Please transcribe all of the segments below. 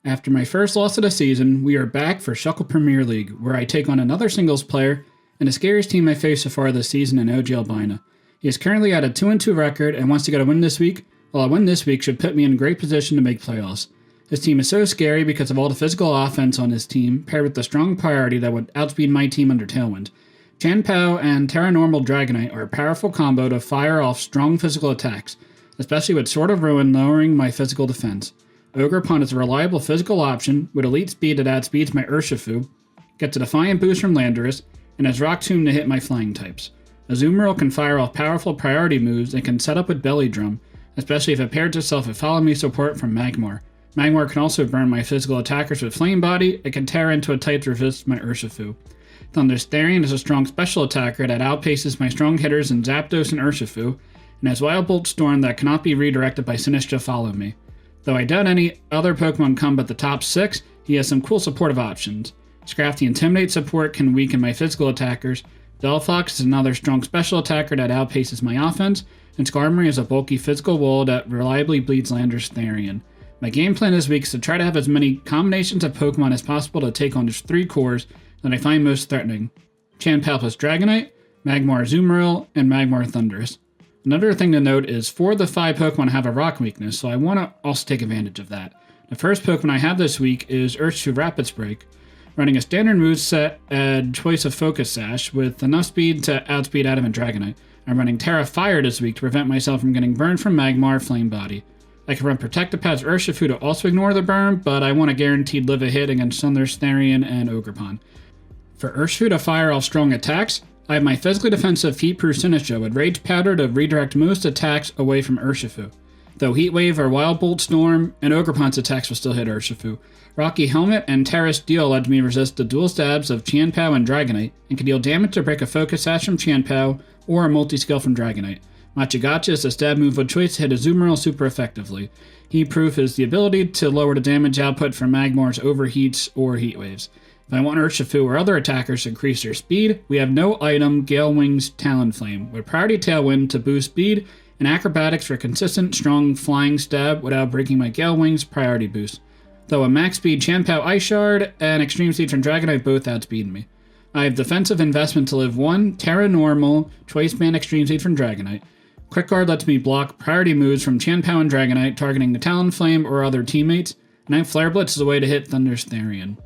After my first loss of the season, we are back for Shuckle Premier League, where I take on another singles player and the scariest team I faced so far this season in OG Albina. He is currently at a 2-2 record and wants to get a win this week, while a win this week should put me in a great position to make playoffs. His team is so scary because of all the physical offense on his team, paired with the strong priority that would outspeed my team under Tailwind. Chanpao and Terranormal Dragonite are a powerful combo to fire off strong physical attacks, especially with Sword of Ruin lowering my physical defense. Ogerpon is a reliable physical option with elite speed that outspeeds my Urshifu, gets a Defiant boost from Landorus, and has Rock Tomb to hit my flying types. Azumarill can fire off powerful priority moves and can set up with Belly Drum, especially if it pairs itself with Follow Me support from Magmar. Magmar can also burn my physical attackers with Flame Body and can tear into a type to resist my Urshifu. Thunderstarian is a strong special attacker that outpaces my strong hitters in Zapdos and Urshifu, and has Wild Bolt Storm that cannot be redirected by Sinistcha Follow Me. Though I doubt any other Pokemon come but the top 6, he has some cool supportive options. Scrafty Intimidate support can weaken my physical attackers, Delphox is another strong special attacker that outpaces my offense, and Skarmory is a bulky physical wall that reliably bleeds Landorus. My game plan this week is to try to have as many combinations of Pokemon as possible to take on just 3 cores that I find most threatening. Chanpao plus Dragonite, Magmar Azumarill, and Magmar Thundurus. Another thing to note is 4 of the 5 Pokemon have a rock weakness, so I want to also take advantage of that. The first Pokemon I have this week is Urshifu Rapid Break, running a standard moveset and choice of Focus Sash with enough speed to outspeed Adamant Dragonite. I'm running Terra Fire this week to prevent myself from getting burned from Magmar Flame Body. I can run Protectopad's Urshifu to also ignore the burn, but I want a guaranteed live a hit against Thunderstarian and Ogerpon. For Urshifu to fire off strong attacks, I have my physically defensive Heat-Proof Sinistcha with Rage Powder to redirect most attacks away from Urshifu. Though Heat Wave or Wild Bolt Storm and Ogerpon's attacks will still hit Urshifu. Rocky Helmet and Terra Steel let me resist the dual stabs of Chanpao and Dragonite, and can deal damage to break a Focus Sash from Chanpao or a multi-skill from Dragonite. Machigacha is a stab move with choice to hit Azumarill super effectively. Heat-Proof is the ability to lower the damage output from Magmar's overheats or Heat Waves. If I want Urshifu or other attackers to increase their speed, we have no item Gale Wing's Talonflame, with Priority Tailwind to boost speed, and Acrobatics for consistent, strong flying stab without breaking my Gale Wing's priority boost. Though a max speed Chanpao Ice Shard and Extreme Speed from Dragonite both outspeed me. I have Defensive Investment to live 1, Terra Normal, Choice Band Extreme Speed from Dragonite. Quick Guard lets me block priority moves from Chanpao and Dragonite targeting the Talonflame or other teammates, and I have Flare Blitz as a way to hit Thunderstarian.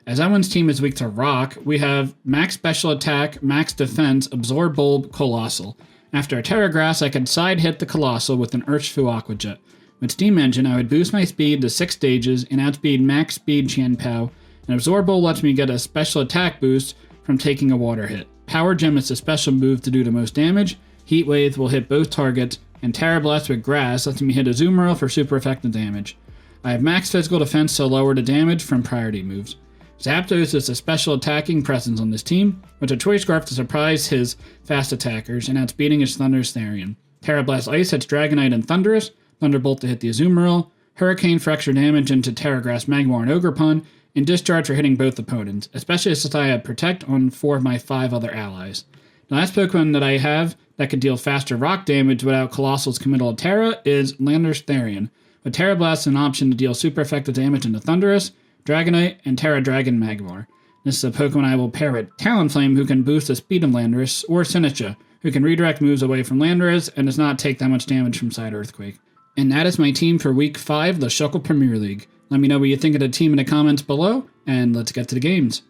As Owen's team is weak to Rock, we have Max Special Attack, Max Defense, Absorb Bulb, Coalossal. After a Terra Grass, I could side hit the Coalossal with an Urshifu Aqua Jet. With Steam Engine, I would boost my speed to 6 stages and outspeed max speed Chanpao, and Absorb Bulb lets me get a special attack boost from taking a water hit. Power Gem is a special move to do the most damage, Heat Wave will hit both targets, and Terra Blast with Grass lets me hit Azumarill for super effective damage. I have max physical defense to lower the damage from priority moves. Zapdos is a special attacking presence on this team, with a Choice Scarf to surprise his fast attackers and outspeeding his Thunderstarian. Terra Blast Ice hits Dragonite and Thundurus, Thunderbolt to hit the Azumarill, Hurricane for extra damage into Terra Grass, Magmar, and Ogerpon, and Discharge for hitting both opponents, especially since I have Protect on 4 of my 5 other allies. The last Pokemon that I have that can deal faster rock damage without Colossal's Committal Terra is Landorstarian, with Terra Blast is an option to deal super effective damage into Thundurus, Dragonite, and Terra Dragon Magmar. This is a Pokemon I will pair with Talonflame, who can boost the speed of Landorus, or Sinistcha, who can redirect moves away from Landorus and does not take that much damage from Side Earthquake. And that is my team for Week 5, the Shuckle Premier League. Let me know what you think of the team in the comments below, and let's get to the games.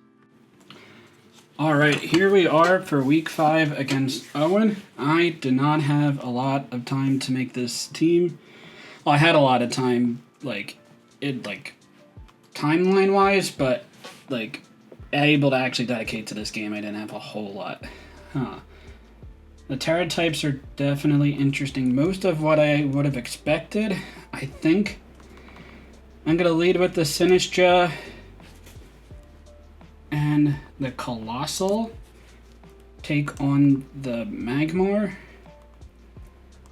Alright, here we are for Week 5 against Owen. I did not have a lot of time to make this team. Well, I had a lot of time, timeline-wise, but, able to actually dedicate to this game, I didn't have a whole lot. The Terra types are definitely interesting. Most of what I would have expected, I think. I'm going to lead with the Sinistcha and the Coalossal. Take on the Magmar.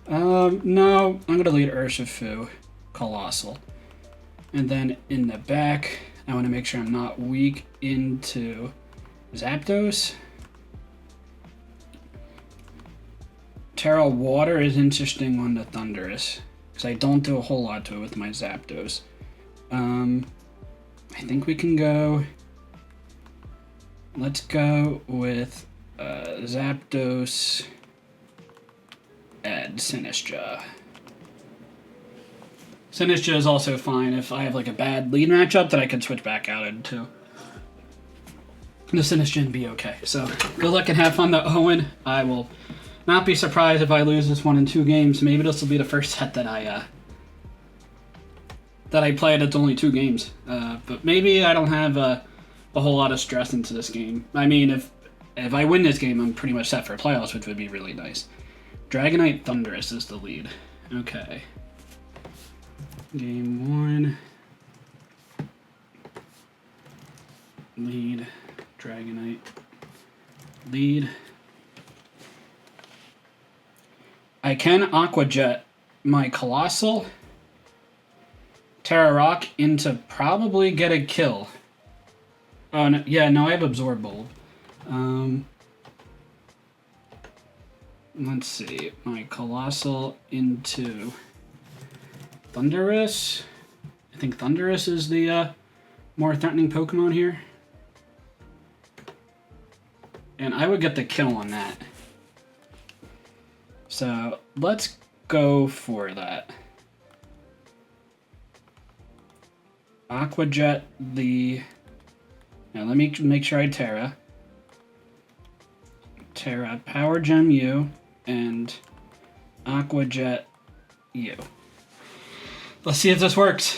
No, I'm going to lead Urshifu, Coalossal. And then in the back, I want to make sure I'm not weak into Zapdos. Terra Water is interesting on the Thundurus, because I don't do a whole lot to it with my Zapdos. I think we can go... Let's go with Zapdos and Sinistcha. Sinistcha is also fine if I have like a bad lead matchup that I can switch back out into. The Sinistcha and be okay. So good luck and have fun to Owen. I will not be surprised if I lose this one in 2 games. Maybe this will be the first set that I play that's only 2 games. But maybe I don't have a whole lot of stress into this game. I mean, if I win this game, I'm pretty much set for playoffs, which would be really nice. Dragonite Thundurus is the lead. Okay. Game 1. Lead. Dragonite. Lead. I can Aqua Jet my Coalossal Terra Rock into probably get a kill. Oh, no, yeah, no, I have Absorb Bulb. Let's see. My Coalossal into Thundurus. I think Thundurus is the more threatening Pokemon here. And I would get the kill on that. So let's go for that. Aqua Jet the... Now let me make sure I Terra. Terra Power Gem you and Aqua Jet you. Let's see if this works.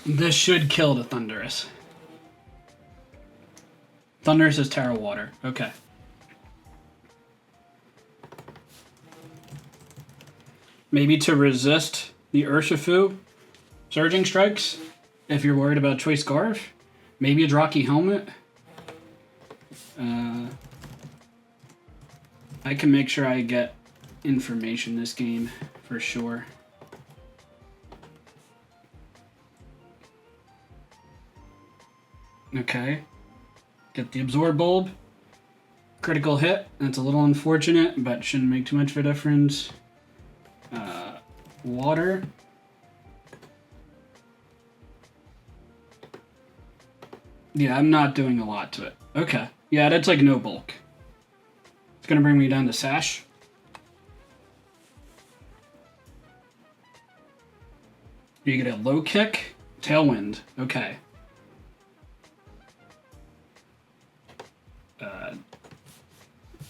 This should kill the Thundurus. Thundurus is Terra Water. Okay. Maybe to resist the Urshifu Surging Strikes, if you're worried about Choice Scarf. Maybe a Rocky Helmet. I can make sure I get information this game for sure. Okay. Get the Absorb Bulb. Critical hit. That's a little unfortunate, but shouldn't make too much of a difference. Water. Yeah, I'm not doing a lot to it. Okay. Yeah, that's like no bulk. It's gonna bring me down to Sash. You get a low kick, Tailwind. Okay.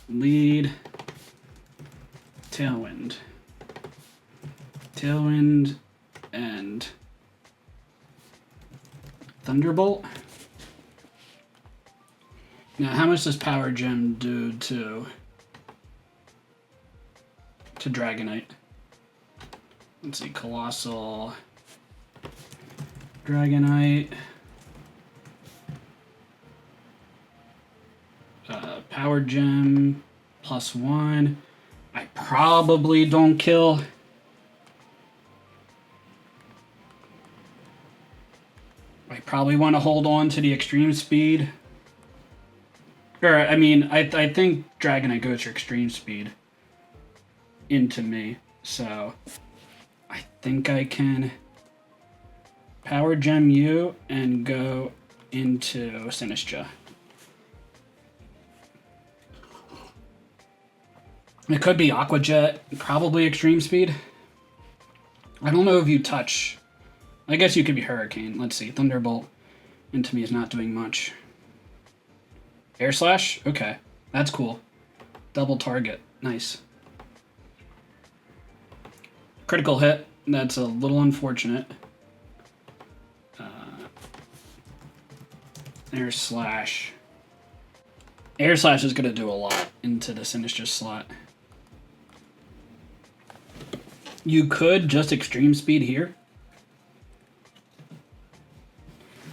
Lead, Tailwind. Tailwind and Thunderbolt. Now, how much does Power Gem do to Dragonite? Let's see, Coalossal, Dragonite, Power Gem +1. I probably don't kill. I probably want to hold on to the extreme speed. Or, I mean, I think Dragonite goes for extreme speed into me. So, I think I can Power Gem you and go into Sinistcha. It could be Aqua Jet, probably extreme speed. I don't know if you touch. I guess you could be Hurricane. Let's see. Thunderbolt into me is not doing much. Air Slash? Okay. That's cool. Double target. Nice. Critical hit. That's a little unfortunate. Air Slash. Air Slash is going to do a lot into the Sinistcha slot. You could just extreme speed here.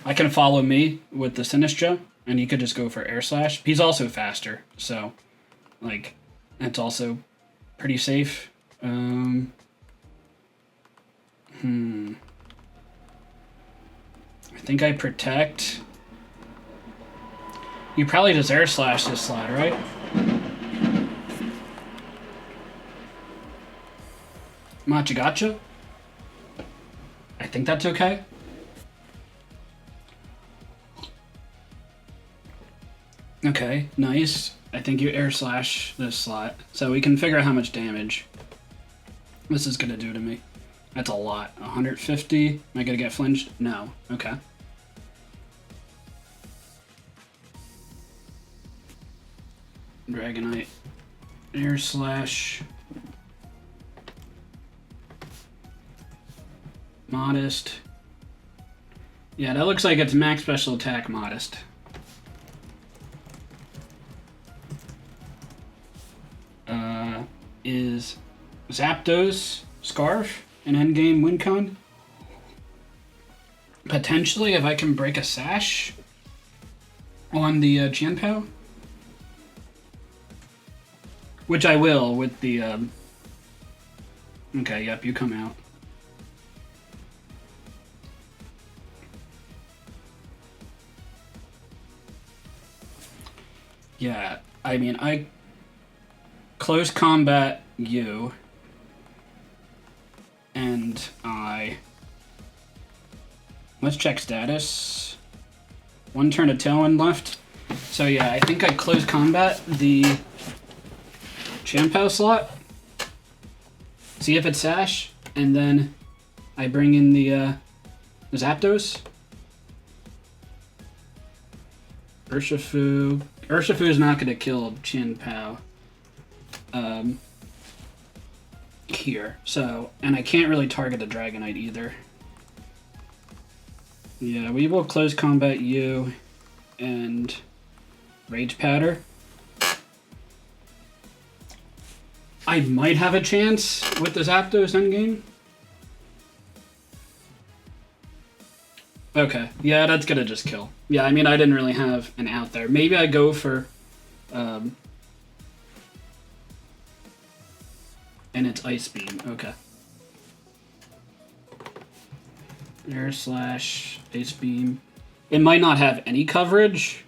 I can follow me with the Sinistcha, and you could just go for Air Slash. He's also faster, so, like, that's also pretty safe. I think I protect. You probably just Air Slash this slide, right? Machagacha? I think that's okay. Okay, nice. I think you air slash this slot, so we can figure out how much damage this is gonna do to me. That's a lot. 150. Am I gonna get flinched? No. Okay. Dragonite. Air slash. Modest. Yeah, that looks like it's max special attack modest. Is Zapdos Scarf an endgame win con? Potentially, if I can break a sash on the Jianpao. Which I will with the... Okay, yep, you come out. Yeah, I mean, I close combat you, and let's check status. 1 turn of Tailwind left. So yeah, I think I close combat the Jianpao slot, see if it's sash, and then I bring in the Zapdos. Urshifu. Urshifu is not going to kill Jianpao here. So, and I can't really target the Dragonite either. Yeah, we will close combat you and Rage Powder. I might have a chance with the Zapdos endgame. Okay, yeah, that's gonna just kill. Yeah, I mean, I didn't really have an out there. Maybe I go for, and it's Ice Beam. Okay. Air slash Ice Beam. It might not have any coverage.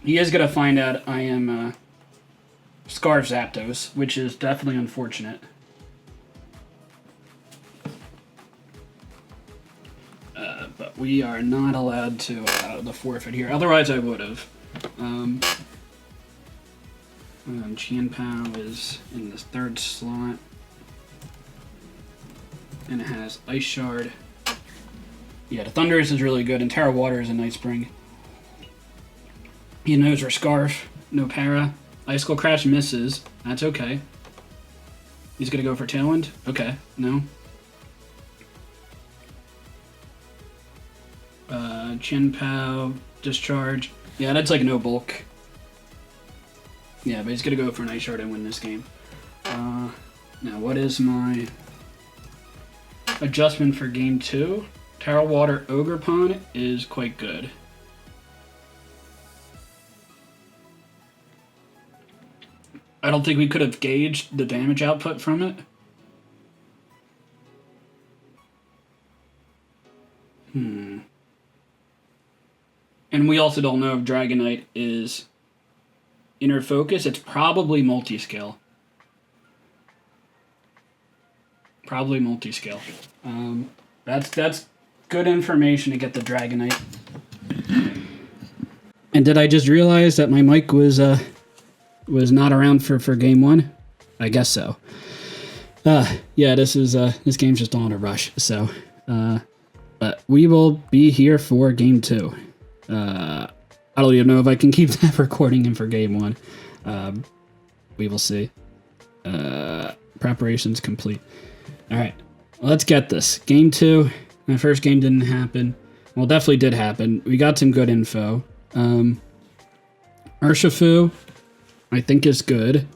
He is gonna find out I am Scarf Zapdos, which is definitely unfortunate. But we are not allowed to the forfeit here. Otherwise, I would have. Jianpao is in the 3rd slot, and it has Ice Shard. Yeah, the Thundurus is really good, and Terra Water is a nice bring. He knows her Scarf, no para. Icicle Crash misses. That's okay. He's gonna go for Tailwind? Okay, no. Jianpao, Discharge. Yeah, that's like no bulk. Yeah, but he's gonna go for an Ice Shard and win this game. Now, what is my adjustment for game 2? Terra Water Ogerpon is quite good. I don't think we could have gauged the damage output from it. And we also don't know if Dragonite is Inner Focus. It's probably multi-scale. Probably multi-scale. That's good information to get the Dragonite. And did I just realize that my mic was not around for game 1? I guess so. Yeah, this game's just on a rush. So, but we will be here for game 2. I don't even know if I can keep that recording in for game 1. We will see. Preparations complete. All right, let's get this. Game 2. My first game didn't happen. Well, definitely did happen. We got some good info. Urshifu, I think, is good.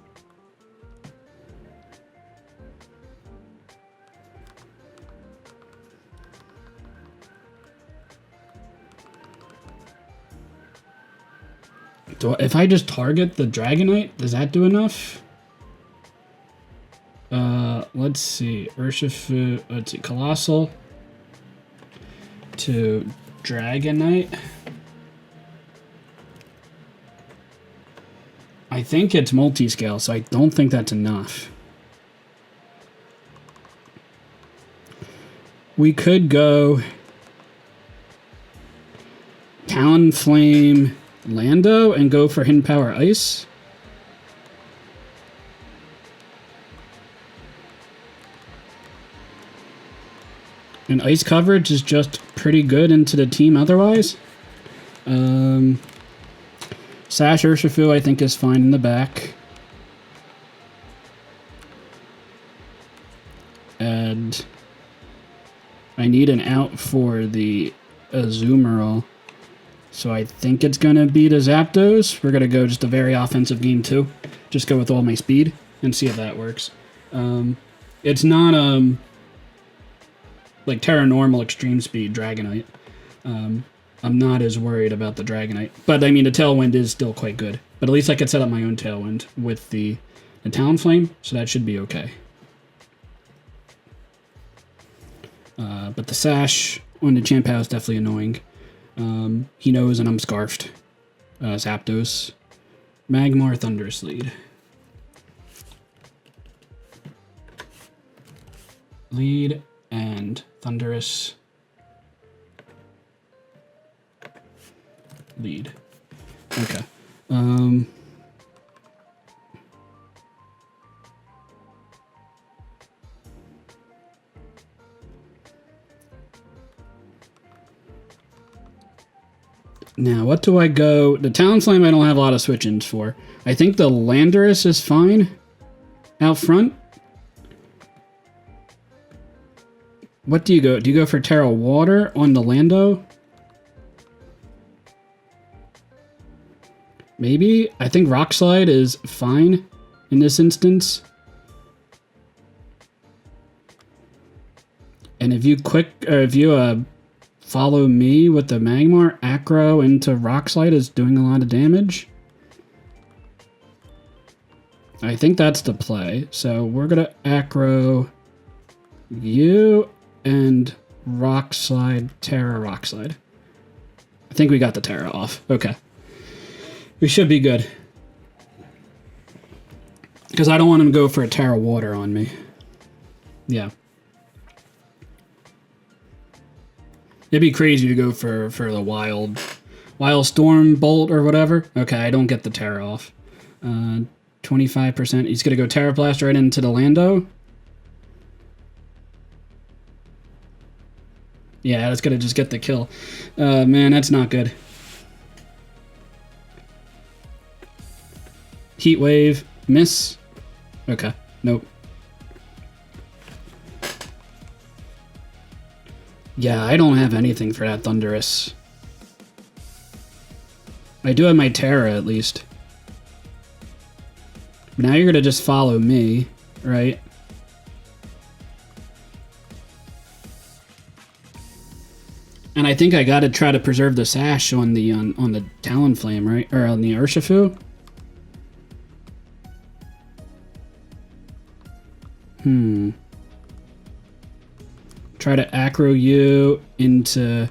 If I just target the Dragonite, does that do enough? Let's see. Urshifu, let's see. Coalossal to Dragonite. I think it's multi-scale, so I don't think that's enough. We could go Talonflame Lando and go for Hidden Power Ice. And ice coverage is just pretty good into the team otherwise. Sash Urshifu, I think, is fine in the back. And I need an out for the Azumarill. So I think it's going to be the Zapdos. We're going to go just a very offensive game too. Just go with all my speed and see if that works. It's not like Terra Normal Extreme Speed Dragonite. I'm not as worried about the Dragonite. But I mean, the Tailwind is still quite good. But at least I could set up my own Tailwind with the Talonflame, so that should be okay. But the Sash on the Champao is definitely annoying. He knows and I'm Scarfed. Zapdos. Magmar Thunderous Lead. Lead and Thunderous. Lead. Okay. Now, what do I go? The Talonflame I don't have a lot of switch-ins for. I think the Landorus is fine out front. What do you go? Do you go for Terra Water on the Lando? Maybe. I think Rock Slide is fine in this instance. And if you follow me with the Magmar, Acro into Rock Slide is doing a lot of damage. I think that's the play. So we're going to Acro you and Rock Slide, Terra Rock Slide. I think we got the Terra off. Okay. We should be good. Because I don't want him to go for a Terra Water on me. Yeah. It'd be crazy to go for the Wild Storm Bolt or whatever. Okay, I don't get the Terra off. 25%. He's going to go Terra Blast right into the Lando. Yeah, that's going to just get the kill. Man, that's not good. Heat Wave. Miss. Okay. Nope. Yeah, I don't have anything for that Thunderous. I do have my Terra, at least. But now you're going to just follow me, right? And I think I got to try to preserve the Sash on the Talonflame, right? Or on the Urshifu. Try to Acro you into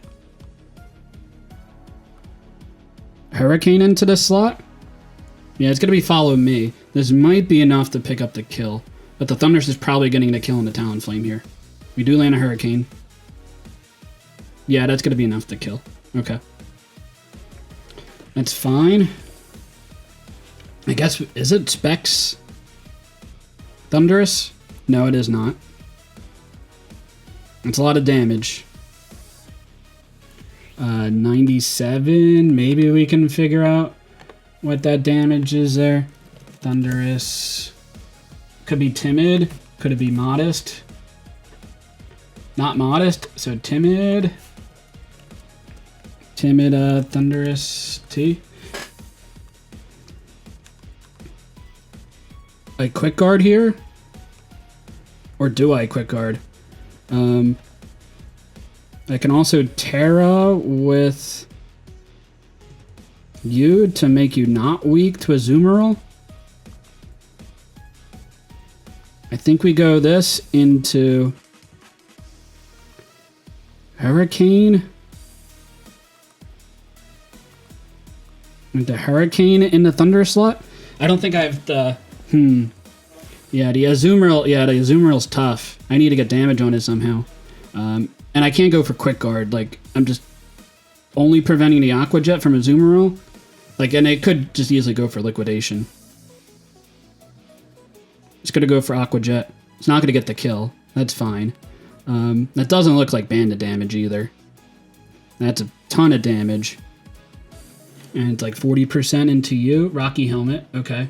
Hurricane into the slot. Yeah, it's going to be follow me. This might be enough to pick up the kill. But the Thunderous is probably getting the kill on the Talonflame here. We do land a Hurricane. Yeah, that's going to be enough to kill. Okay. That's fine. I guess, is it Specs Thunderous? No, it is not. It's a lot of damage. 97. Maybe we can figure out what that damage is there. Thunderous. Could be Timid. Could it be Modest? Not Modest, so Timid. Timid, Thunderous T. I Quick Guard here? Or do I Quick Guard? I can also Terra with you to make you not weak to a Azumarill. I think we go this into Hurricane. Into Hurricane in the Thunder slot. I don't think I have the... Yeah, the Azumarill... Yeah, the Azumarill's tough. I need to get damage on it somehow. And I can't go for Quick Guard. Like, I'm just only preventing the Aqua Jet from Azumarill. Like, and it could just easily go for Liquidation. It's going to go for Aqua Jet. It's not going to get the kill. That's fine. That doesn't look like banded damage either. That's a ton of damage. And it's like 40% into you. Rocky Helmet. Okay.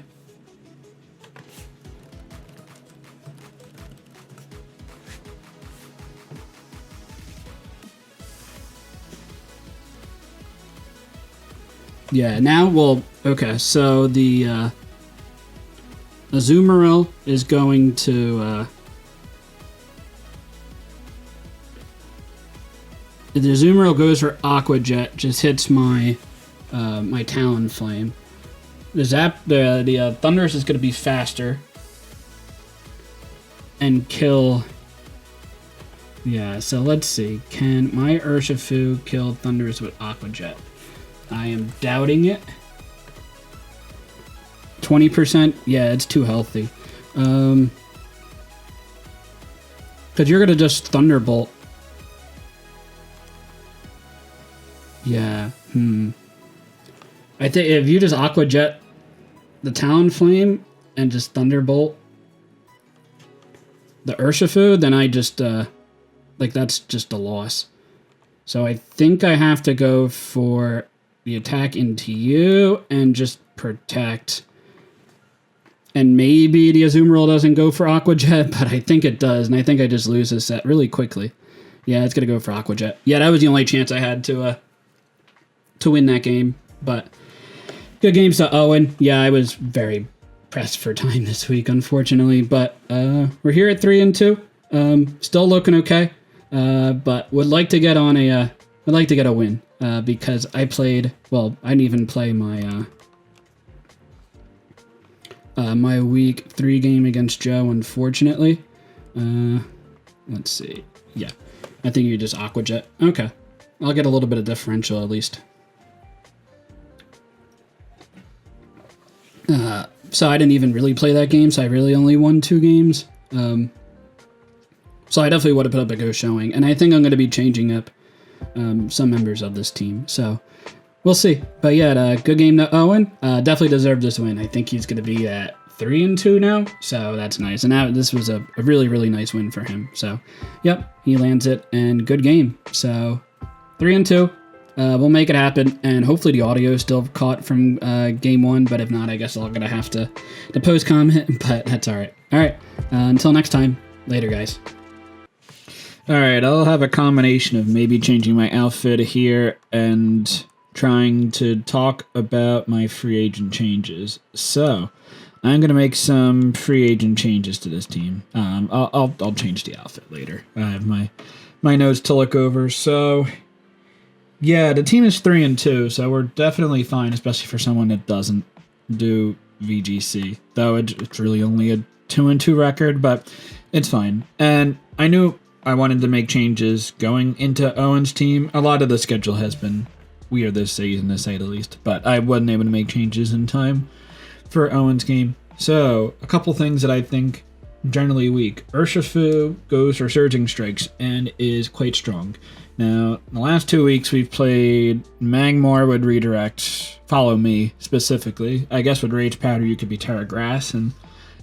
Yeah, now, well, okay, so the Azumarill is going to, the Azumarill goes for Aqua Jet, just hits my, my Talonflame. The Thundurus is going to be faster and kill, yeah, so let's see, can my Urshifu kill Thundurus with Aqua Jet? I am doubting it. 20%? Yeah, it's too healthy. Because you're going to just Thunderbolt. Yeah, I think if you just Aqua Jet the Talonflame and just Thunderbolt the Urshifu, then I just, like, that's just a loss. So I think I have to go for the attack into you and just protect. And maybe the Azumarill doesn't go for Aqua Jet, but I think it does, and I think I just lose this set really quickly. Yeah, it's gonna go for Aqua Jet. Yeah, that was the only chance I had to win that game. But good games to Owen. Yeah, I was very pressed for time this week, unfortunately. But we're here at 3-2. Still looking okay. But would like to get on a win. Because I played, well, I didn't even play my my week 3 game against Joe, unfortunately. Let's see. Yeah, I think you just Aqua Jet. Okay, I'll get a little bit of differential at least. So I didn't even really play that game, so I really only won 2 games. So I definitely would have put up a go showing, and I think I'm going to be changing up some members of this team, so we'll see. But yeah, good game to Owen. Definitely deserved this win. I think he's going to be at 3-2 now, so that's nice. And now this was a really, really nice win for him. So, yep, he lands it, and good game. So, 3-2. We'll make it happen, and hopefully the audio is still caught from game 1, but if not, I guess I'm going to have to post comment, but that's all right. All right, until next time, later, guys. Alright, I'll have a combination of maybe changing my outfit here and trying to talk about my free agent changes. So, I'm going to make some free agent changes to this team. I'll change the outfit later. I have my notes to look over. So, yeah, the team is 3-2, so we're definitely fine, especially for someone that doesn't do VGC. Though it's really only a 2-2 record, but it's fine. And I knew I wanted to make changes going into Owen's team. A lot of the schedule has been weird this season, to say the least, but I wasn't able to make changes in time for Owen's game. So, a couple things that I think generally weak. Urshifu goes for Surging Strikes and is quite strong. Now, in the last 2 weeks, we've played Magmar with Redirect, Follow Me specifically. I guess with Rage Powder, you could be Terra Grass and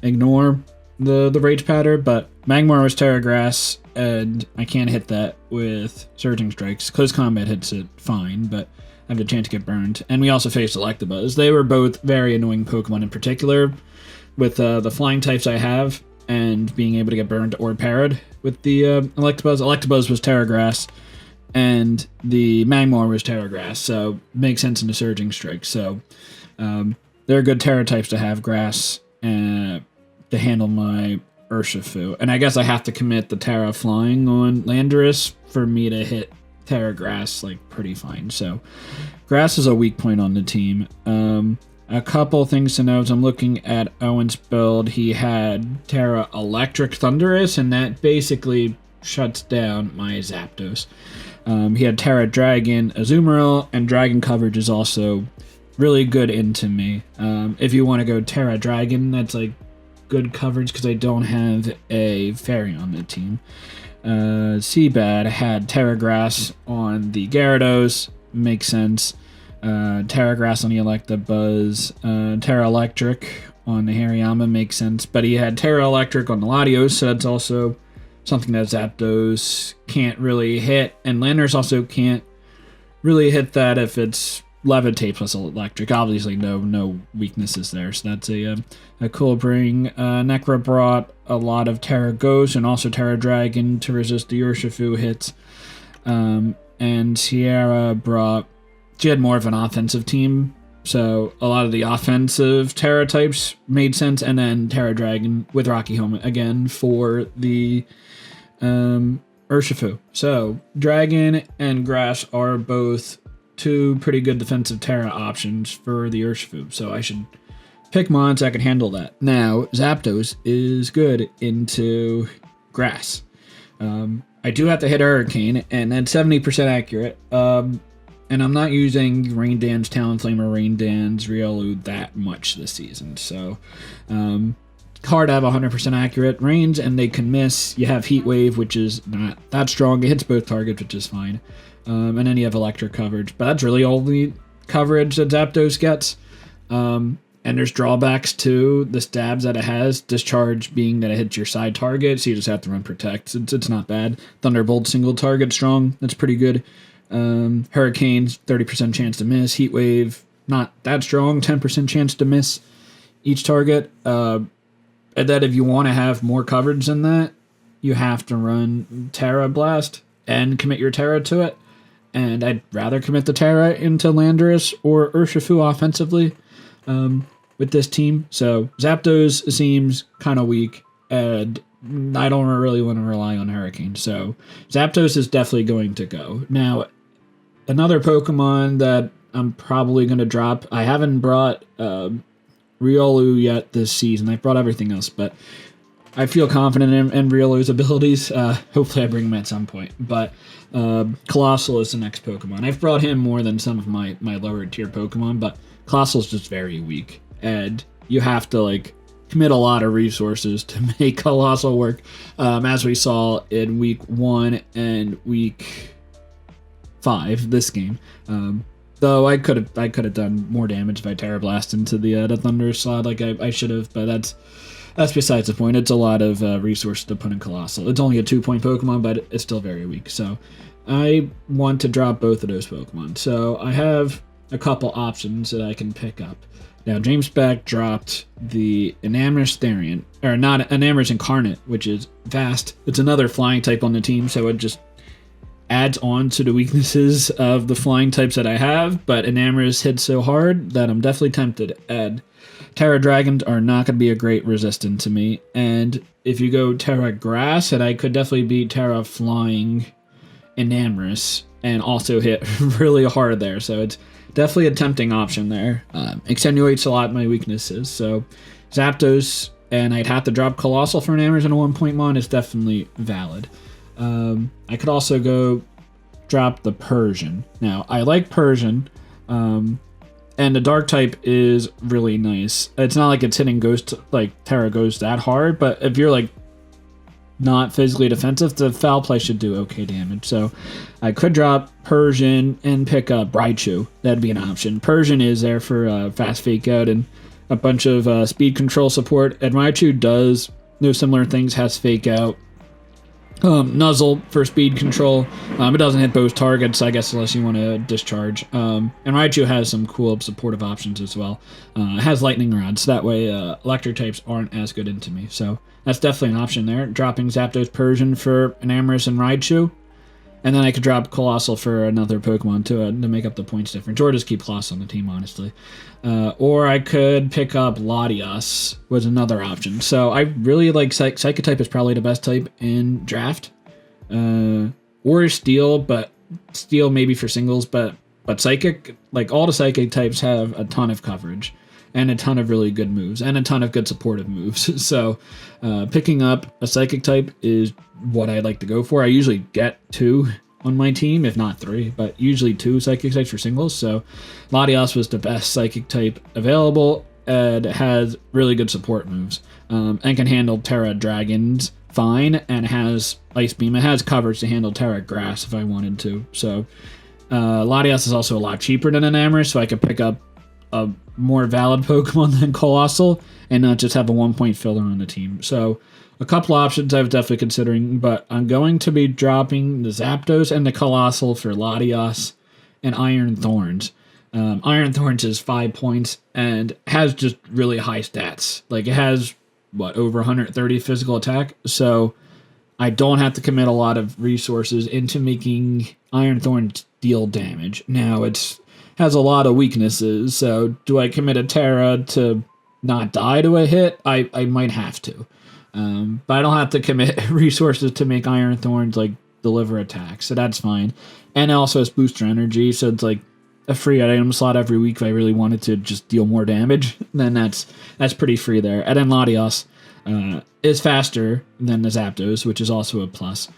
ignore the Rage Powder, but Magmar was Terra Grass, and I can't hit that with Surging Strikes. Close Combat hits it fine, but I have the chance to get burned. And we also faced Electabuzz. They were both very annoying Pokemon in particular, with the flying types I have, and being able to get burned or parried with the Electabuzz. Electabuzz was Terra Grass, and the Magmar was Terra Grass, so makes sense in the Surging Strike. So they're good Terra types to have Grass to handle my Urshifu. And I guess I have to commit the Terra Flying on Landorus for me to hit Terra Grass like pretty fine. So Grass is a weak point on the team. A couple things to note. I'm looking at Owen's build. He had Terra Electric Thundurus, and that basically shuts down my Zapdos. He had Terra Dragon Azumarill, and Dragon coverage is also really good into me. If you want to go Terra Dragon, that's like good coverage because I don't have a fairy on the team. Seabad had Terra Grass on the Gyarados, makes sense. Terra Grass on the Electabuzz, Terra Electric on the Hariyama, makes sense. But he had Terra Electric on the Latios, so that's also something that Zapdos can't really hit. And Landers also can't really hit that if it's Levitate plus Electric. Obviously, no weaknesses there, so that's a cool bring. Necro brought a lot of Terra Ghost and also Terra Dragon to resist the Urshifu hits. And Sierra she had more of an offensive team, so a lot of the offensive Terra types made sense, and then Terra Dragon with Rocky Helmet again for the Urshifu. So Dragon and Grass are both two pretty good defensive Terra options for the Urshifu, so I should pick mons that can handle that. Now, Zapdos is good into Grass. I do have to hit Hurricane, and that's 70% accurate. And I'm not using Rain Dance, Talonflame, or Rain Dance Riolu that much this season. So, hard to have 100% accurate rains, and they can miss. You have Heat Wave, which is not that strong. It hits both targets, which is fine. And then you have Electric coverage. But that's really all the coverage that Zapdos gets. And there's drawbacks to the stabs that it has. Discharge being that it hits your side target, so you just have to run Protect. It's not bad. Thunderbolt single target strong. That's pretty good. Hurricanes, 30% chance to miss. Heat Wave, not that strong, 10% chance to miss each target. And then if you want to have more coverage than that, you have to run Terra Blast and commit your Terra to it. And I'd rather commit the Terra into Landorus or Urshifu offensively with this team. So Zapdos seems kind of weak, and I don't really want to rely on Hurricane. So Zapdos is definitely going to go. Now, another Pokemon that I'm probably going to drop, I haven't brought Riolu yet this season. I've brought everything else, but I feel confident in Riolu's abilities. Hopefully I bring him at some point. But Coalossal is the next Pokemon. I've brought him more than some of my lower tier Pokemon, but Coalossal is just very weak. And you have to commit a lot of resources to make Coalossal work, as we saw in week 1 and week 5 this game. Though I could have done more damage if I Terra Blast into the Thunder slot like I should have, but that's besides the point. It's a lot of resources to put in Coalossal. It's only a 2-point Pokemon, but it's still very weak. So I want to drop both of those Pokemon. So I have a couple options that I can pick up. Now, James Beck dropped the Enamorous Therian, or not Enamorous Incarnate, which is fast. It's another flying type on the team, so it just adds on to the weaknesses of the flying types that I have, but Enamorous hits so hard that I'm definitely tempted. And Terra Dragons are not going to be a great resistant to me, and if you go Terra Grass, and I could definitely beat Terra Flying Enamorous, and also hit really hard there, so it's definitely a tempting option there. Extenuates a lot of my weaknesses, so Zapdos, and I'd have to drop Coalossal for Enamorous in a 1-point mon is definitely valid. I could also go drop the Persian. Now, I like Persian, and the Dark type is really nice. It's not like it's hitting Ghost, Terra Ghost that hard, but if you're not physically defensive, the Foul Play should do okay damage. So I could drop Persian and pick up Raichu. That'd be an option. Persian is there for fast Fake Out and a bunch of speed control support, and Raichu does similar things, has Fake Out. Nuzzle for speed control. It doesn't hit both targets, I guess, unless you want to discharge. And Raichu has some cool supportive options as well. It has Lightning Rod, so that way electric types aren't as good into me. So that's definitely an option there. Dropping Zapdos Persian for Enamorous and Raichu. And then I could drop Coalossal for another Pokemon to make up the points difference. Or just keep Coalossal on the team, honestly. Or I could pick up Latias was another option. So I really like Psychic type is probably the best type in Draft. Or Steel, but Steel maybe for singles. But Psychic, all the Psychic types have a ton of coverage. And a ton of really good moves. And a ton of good supportive moves. So picking up a Psychic type is what I'd like to go for. I usually get 2 on my team, if not 3, but usually 2 Psychic types for singles. So Latias was the best Psychic type available. and has really good support moves, and can handle Terra Dragons fine, and has Ice Beam. It has coverage to handle Terra Grass if I wanted to. So Latias is also a lot cheaper than Enamorous, so I could pick up a more valid Pokemon than Coalossal and not just have a 1-point filler on the team. So a couple options I was definitely considering, but I'm going to be dropping the Zapdos and the Coalossal for Latias and Iron Thorns. Iron Thorns is 5 points and has just really high stats. Like, it has, over 130 physical attack, so I don't have to commit a lot of resources into making Iron Thorns deal damage. Now, it has a lot of weaknesses, so do I commit a Terra to not die to a hit? I might have to. But I don't have to commit resources to make Iron Thorns, like, deliver attacks, so that's fine. And it also has booster energy, so it's like a free item slot every week if I really wanted to just deal more damage, then that's pretty free there. And then Latias is faster than the Zapdos, which is also a plus.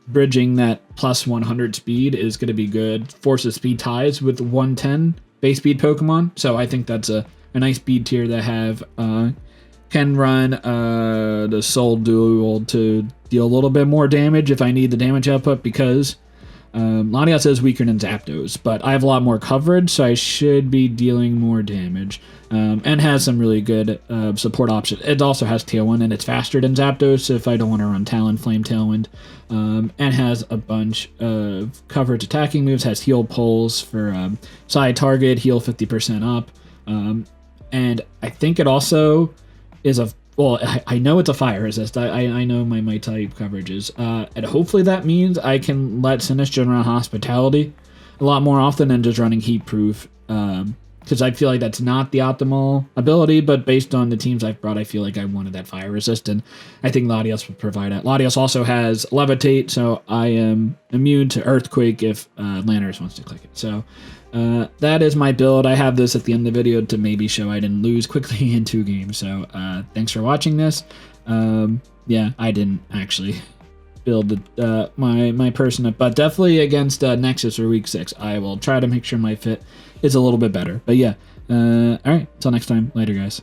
Bridging that plus 100 speed is going to be good. Forces speed ties with 110 base speed Pokemon, so I think that's a nice speed tier to have. Can run the Soul Duel to deal a little bit more damage if I need the damage output, because Latias is weaker than Zapdos, but I have a lot more coverage, so I should be dealing more damage. And has some really good support options. It also has Tailwind, and it's faster than Zapdos if I don't want to run Talonflame Tailwind. And has a bunch of coverage attacking moves, has heal pulls for side target, heal 50% up. And I think it also is I know it's a fire resist. I know my type coverages. And hopefully that means I can let Sinistcha run Hospitality a lot more often than just running Heat Proof. Because I feel like that's not the optimal ability, but based on the teams I've brought, I feel like I wanted that fire resist, and I think Latias would provide it. Latias also has Levitate, so I am immune to Earthquake if Landorus wants to click it. So that is my build. I have this at the end of the video to maybe show I didn't lose quickly in 2 games. So thanks for watching this. Yeah, I didn't actually build my person up, but definitely against Nexus or Week 6, I will try to make sure my fit is a little bit better. But yeah, all right, until next time, later guys.